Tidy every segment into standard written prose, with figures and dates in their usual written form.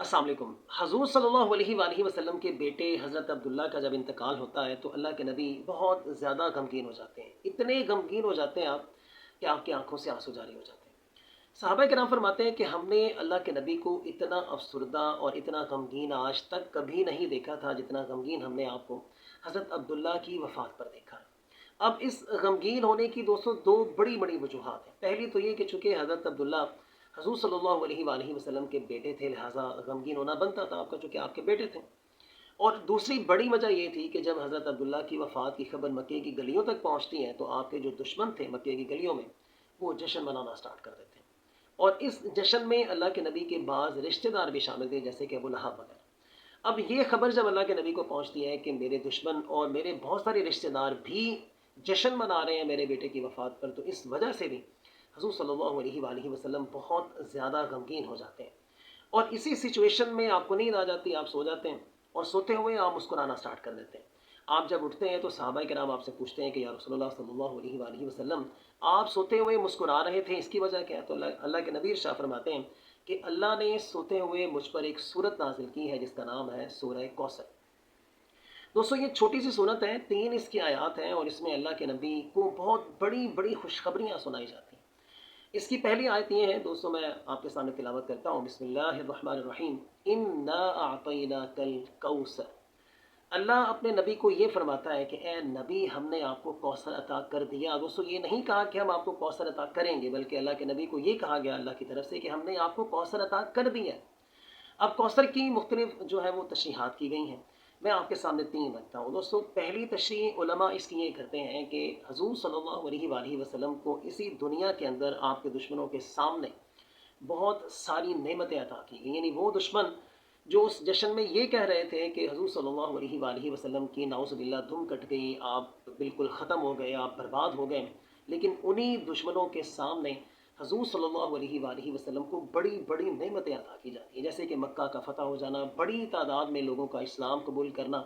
अस्सलाम वालेकुम। हज़ूर सल्लल्लाहु अलैहि वसल्लम के बेटे हज़रत अब्दुल्ला का जब इंतकाल होता है तो अल्लाह के नबी बहुत ज़्यादा गमगीन हो जाते हैं। इतने गमगीन हो जाते हैं आप कि आपकी आंखों से आंसू जारी हो जाते हैं। सहाबा किराम फरमाते हैं कि हमने अल्लाह के नबी को इतना अफसरदा और इतना गमगीन आज तक कभी नहीं देखा था जितना गमगीन हमने आपको हज़रत अब्दुल्ला की वफ़ात पर देखा है। अब इस गमगीन होने की दोस्तों दो बड़ी बड़ी वजूहात हैं। पहली तो ये कि चूँकि हज़रत अब्दुल्ला हज़ूर सल्लल्लाहु अलैहि वसल्लम के बेटे थे, लिहाजा गमगीन होना बनता था आपका, चूँकि आपके बेटे थे। और दूसरी बड़ी वजह ये थी कि जब हज़रत अब्दुल्ला की वफ़ात की खबर मक्के की गलियों तक पहुँचती है तो आपके जो दुश्मन थे मक्के की गलियों में, वो जश्न मनाना स्टार्ट कर देते हैं। और इस जश्न में अल्लाह के नबी के बाज़ रिश्तेदार भी शामिल थे, जैसे कि अबू लहब वगैरह। अब ये खबर जब अल्लाह के नबी को पहुँचती है कि मेरे दुश्मन और मेरे बहुत सारे रिश्तेदार भी जश्न मना रहे हैं मेरे बेटे की वफ़ात पर, तो इस वजह से भी हज़ूर सल्लल्लाहु अलैहि वसल्लम बहुत ज़्यादा गमगीन हो जाते हैं। और इसी सिचुएशन में आपको नींद आ जाती है, आप सो जाते हैं और सोते हुए आप मुस्कुराना स्टार्ट कर देते हैं। आप जब उठते हैं तो सहाबा किराम आपसे पूछते हैं कि या रसूलुल्लाह सल्लल्लाहु अलैहि वसल्लम, आप सोते हुए मुस्कुरा रहे थे, इसकी वजह क्या है? तो अल्लाह के नबी इरशाद फरमाते हैं कि अल्लाह ने सोते हुए मुझ पर एक सूरत नाजिल की है जिसका नाम है सूरह कौसर। दोस्तों ये छोटी सी सूरत है, 3 इसकी आयात हैं और इसमें अल्लाह के नबी को बहुत बड़ी बड़ी खुशखबरियाँ सुनाई जाती हैं। इसकी पहली आयत ये है दोस्तों, मैं आपके सामने तिलावत करता हूँ। बिस्मिल्लाहिर्रहमानिर्रहीम। इन्ना अअतैनाकल कौसर। अल्लाह अपने नबी को ये फरमाता है कि ए नबी, हमने आपको कौसर अता कर दिया। दोस्तों ये नहीं कहा कि हम आपको कौसर अता करेंगे, बल्कि अल्लाह के नबी को ये कहा गया अल्लाह की तरफ से कि हमने आपको कौसर अता कर दिया। अब कौसर की मुख्तलिफ जो है वो तशरीहात की गई हैं। मैं आपके सामने 3 रखता हूँ। दोस्तों पहली तशरीह उलमा इसकी ये करते हैं कि हज़ूर सल्लल्लाहु अलैहि वसल्लम को इसी दुनिया के अंदर आपके दुश्मनों के सामने बहुत सारी नेमतें अता की गई। यानी वो दुश्मन जो उस जश्न में ये कह रहे थे कि हज़ूर सल्लल्लाहु अलैहि वसल्लम की नाउज़ुबिल्लाह धुम कट गई, आप बिल्कुल ख़त्म हो गए, आप बर्बाद हो गए, लेकिन उन्हीं दुश्मनों के सामने हज़ूर सल्लल्लाहु अलैहि वसल्लम को बड़ी बड़ी नेमतें अता की जाती हैं, जैसे कि मक्का का फ़तह हो जाना, बड़ी तादाद में लोगों का इस्लाम कबूल करना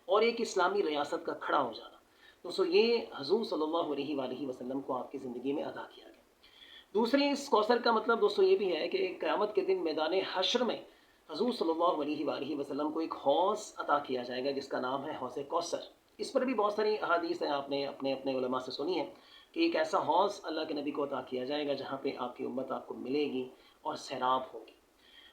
और एक इस्लामी रियासत का खड़ा हो जाना। दोस्तों ये हज़ूर सल्लल्लाहु अलैहि वसल्लम को आपकी ज़िंदगी में अता किया गया। दूसरी इस कौसर का मतलब दोस्तों ये भी है कि क़यामत के दिन मैदान हश्र में हज़ूर सल्लल्लाहु अलैहि वसल्लम को एक हौज़ अता किया जाएगा जिसका नाम है हौज़ कौसर। इस पर भी बहुत सारी अहादीस हैं, आपने अपने अपने उलमा से सुनी है कि एक ऐसा हौज़ अल्लाह के नबी को अता किया जाएगा जहाँ पे आपकी उम्मत आपको मिलेगी और सैराब होगी।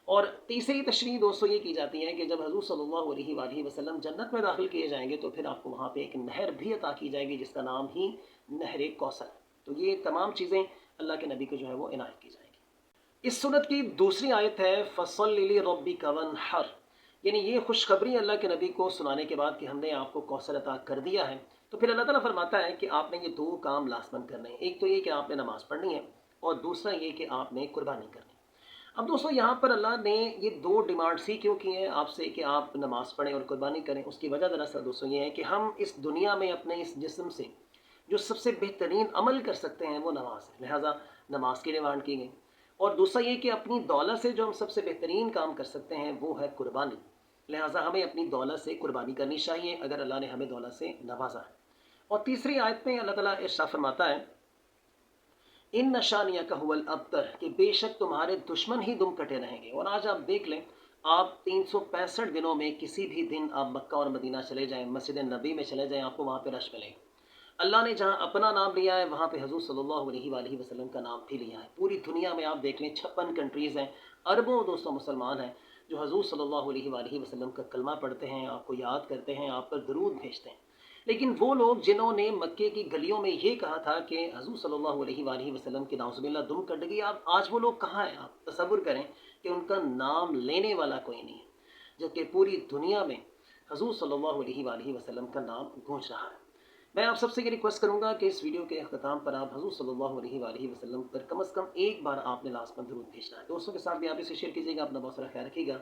और तीसरी तशरीह दोस्तों ये की जाती है कि जब हज़ूर सल्लल्लाहु अलैहि वसल्लम जन्नत में दाखिल किए जाएंगे तो फिर आपको वहाँ पे एक नहर भी अता की जाएगी जिसका नाम ही नहर कौसर है। तो ये तमाम चीज़ें अल्लाह के नबी को जो है वो इनायत की जाएगी। इस सूरत की दूसरी आयत है फ़सल्लि लिरब्बिका वन्हर। यानी ये खुशखबरी अल्लाह के नबी को सुनाने के बाद कि हमने आपको कौसर अता कर दिया है, तो फिर अल्लाह ताला फरमाता है कि आपने ये 2 काम लाज़िमन करने हैं। एक तो ये कि आपने नमाज़ पढ़नी है और दूसरा ये कि आपने कुर्बानी करनी है। अब दोस्तों यहाँ पर अल्लाह ने ये 2 डिमांड्स ही क्यों की हैं आपसे कि आप नमाज़ पढ़ें और कुर्बानी करें? उसकी वजह दरअसल दोस्तों ये है कि हम इस दुनिया में अपने इस जिस्म से जो सबसे बेहतरीन अमल कर सकते हैं वो नमाज है, लिहाजा नमाज की डिमांड की गई। और दूसरा ये कि अपनी दौलत से जो हम सबसे बेहतरीन काम कर सकते हैं वो है कुर्बानी, लिहाजा हमें अपनी दौलत से कुर्बानी करनी चाहिए अगर अल्लाह ने हमें दौलत से नवाजा है। और तीसरी आयत में अल्लाह ताला इरशाद फरमाता है इन नशानिया का हुवल अबतर, कि बेशक तुम्हारे दुश्मन ही दुम कटे रहेंगे। और आज आप देख लें, आप 365 दिनों में किसी भी दिन आप मक्का और मदीना चले जाएं, मस्जिद नबी में चले जाएं, आपको वहाँ पे रश मिलेगा। अल्लाह ने जहाँ अपना नाम लिया है वहाँ पे हज़ूर सल्लल्लाहु अलैहि वसल्लम का नाम भी लिया है। पूरी दुनिया में आप देख लें 56 कंट्रीज़ हैं, अरबों दोस्तों मुसलमान हैं जो हज़ूर सल्लल्लाहु अलैहि वसल्लम का कलमा पढ़ते हैं, आपको याद करते हैं, आप पर दरूद भेजते हैं। लेकिन वो लोग जिन्होंने मक्के की गलियों में ये कहा था कि हज़ूर सल्लल्लाहु अलैहि वसल्लम की नाउज़ुबिल्लाह दुम कट गई, आप आज वो लोग कहाँ हैं? आप तसव्वुर करें कि उनका नाम लेने वाला कोई नहीं है, जबकि पूरी दुनिया में हज़ूर सल्लल्लाहु अलैहि वसल्लम का नाम गूंज रहा है। मैं आप सबसे ये रिक्वेस्ट करूंगा कि इस वीडियो के अख्ताम पर आप हज़ूर सल्लल्लाहु अलैहि वसल्लम पर कम से कम एक बार आपने लाज़िमन दरूद भेजना है। दोस्तों के साथ भी आप इसे शेयर कीजिएगा। अपना बहुत सारा ख्याल रखिएगा।